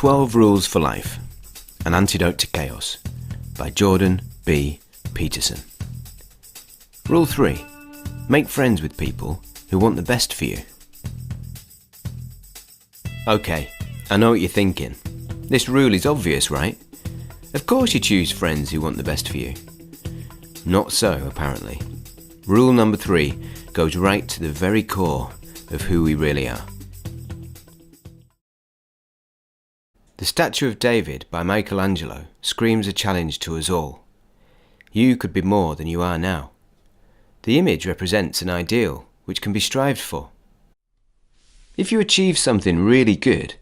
12 Rules for Life, An Antidote to Chaos by Jordan B. Peterson. Rule 3. Make friends with people who want the best for you. Okay, I know what you're thinking. This rule is obvious, right? Of course you choose friends who want the best for you. Not so, apparently. Rule number 3 goes right to the very core of who we really are. The statue of David by Michael Angelo screams a challenge to us all. You could be more than you are now. The image represents an ideal which can be strived for. If you achieve something really good,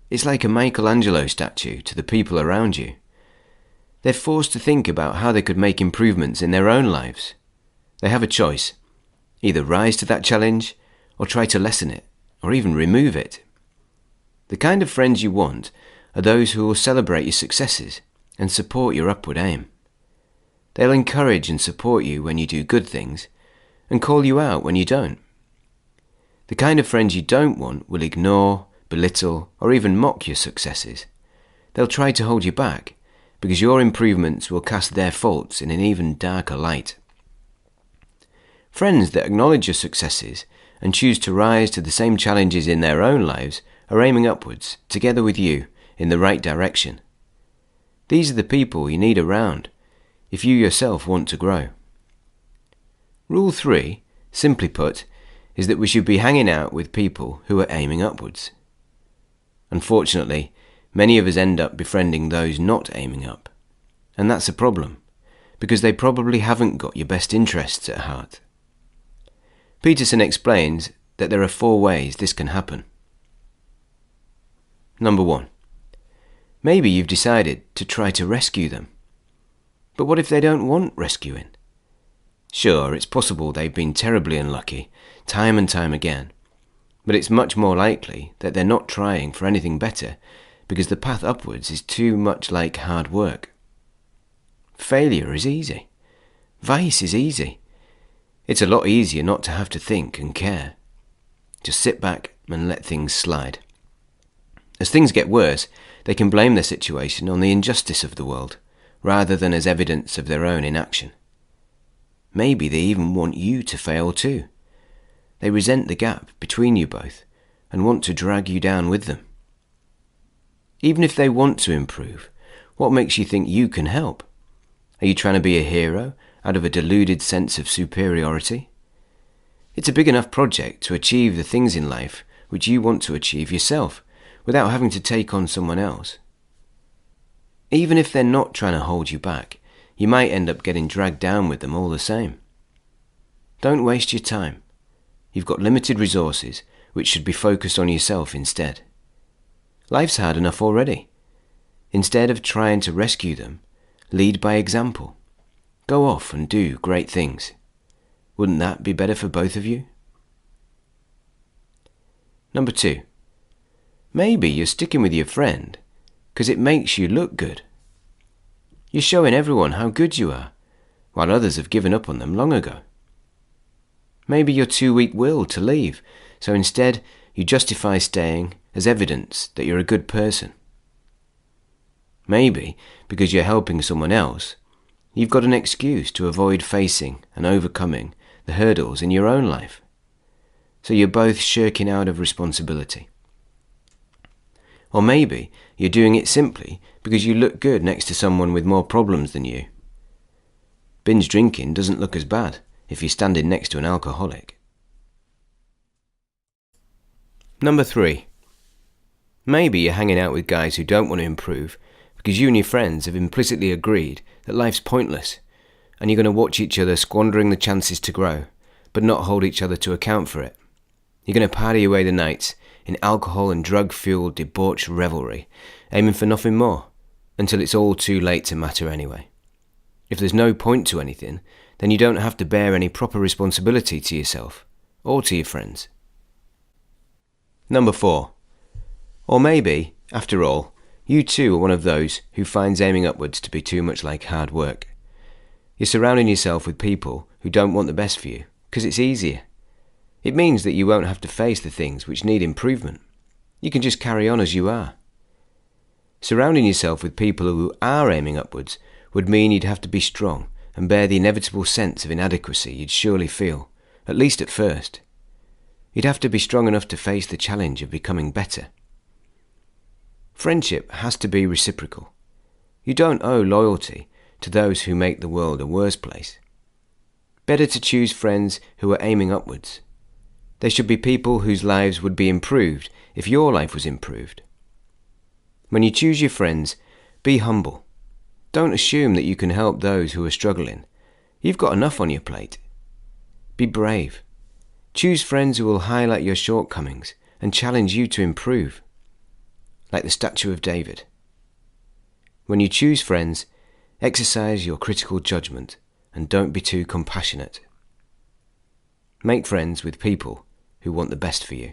it's like a Michael Angelo statue to the people around you. They're forced to think about how they could make improvements in their own lives. They have a choice: either rise to that challenge, or try to lessen it, or even remove it. The kind of friends you want are those who will celebrate your successes and support your upward aim. They'll encourage and support you when you do good things, and call you out when you don't. The kind of friends you don't want will ignore, belittle, or even mock your successes. They'll try to hold you back, because your improvements will cast their faults in an even darker light. Friends that acknowledge your successes and choose to rise to the same challenges in their own lives are aiming upwards, together with you, in the right direction. These are the people you need around if you yourself want to grow. Rule 3, simply put, is that we should be hanging out with people who are aiming upwards. Unfortunately, many of us end up befriending those not aiming up, and that's a problem, because they probably haven't got your best interests at heart. Peterson explains that there are 4 ways this can happen. Number 1. Maybe you've decided to try to rescue them. But what if they don't want rescuing? Sure, it's possible they've been terribly unlucky, time and time again, but it's much more likely that they're not trying for anything better because the path upwards is too much like hard work. Failure is easy. Vice is easy. It's a lot easier not to have to think and care. Just sit back and let things slide. As things get worse, they can blame their situation on the injustice of the world, rather than as evidence of their own inaction. Maybe they even want you to fail too. They resent the gap between you both and want to drag you down with them. Even if they want to improve, what makes you think you can help? Are you trying to be a hero out of a deluded sense of superiority? It's a big enough project to achieve the things in life which you want to achieve yourself, without having to take on someone else. Even if they're not trying to hold you back, you might end up getting dragged down with them all the same. Don't waste your time. You've got limited resources, which should be focused on yourself instead. Life's hard enough already. Instead of trying to rescue them, lead by example. Go off and do great things. Wouldn't that be better for both of you? Number 2. Maybe you're sticking with your friend because it makes you look good. You're showing everyone how good you are, while others have given up on them long ago. Maybe you're too weak-willed to leave, so instead you justify staying as evidence that you're a good person. Maybe, because you're helping someone else, you've got an excuse to avoid facing and overcoming the hurdles in your own life. So you're both shirking out of responsibility. Or maybe you're doing it simply because you look good next to someone with more problems than you. Binge drinking doesn't look as bad if you're standing next to an alcoholic. Number 3. Maybe you're hanging out with guys who don't want to improve because you and your friends have implicitly agreed that life's pointless, and you're going to watch each other squandering the chances to grow, but not hold each other to account for it. You're going to party away the nights in alcohol and drug-fueled debauched revelry, aiming for nothing more, until it's all too late to matter anyway. If there's no point to anything, then you don't have to bear any proper responsibility to yourself, or to your friends. Number 4. Or maybe, after all, you too are one of those who finds aiming upwards to be too much like hard work. You're surrounding yourself with people who don't want the best for you, because it's easier. It means that you won't have to face the things which need improvement. You can just carry on as you are. Surrounding yourself with people who are aiming upwards would mean you'd have to be strong and bear the inevitable sense of inadequacy you'd surely feel, at least at first. You'd have to be strong enough to face the challenge of becoming better. Friendship has to be reciprocal. You don't owe loyalty to those who make the world a worse place. Better to choose friends who are aiming upwards. They should be people whose lives would be improved if your life was improved. When you choose your friends, be humble. Don't assume that you can help those who are struggling. You've got enough on your plate. Be brave. Choose friends who will highlight your shortcomings and challenge you to improve, like the statue of David. When you choose friends, exercise your critical judgment and don't be too compassionate. Make friends with people who want the best for you.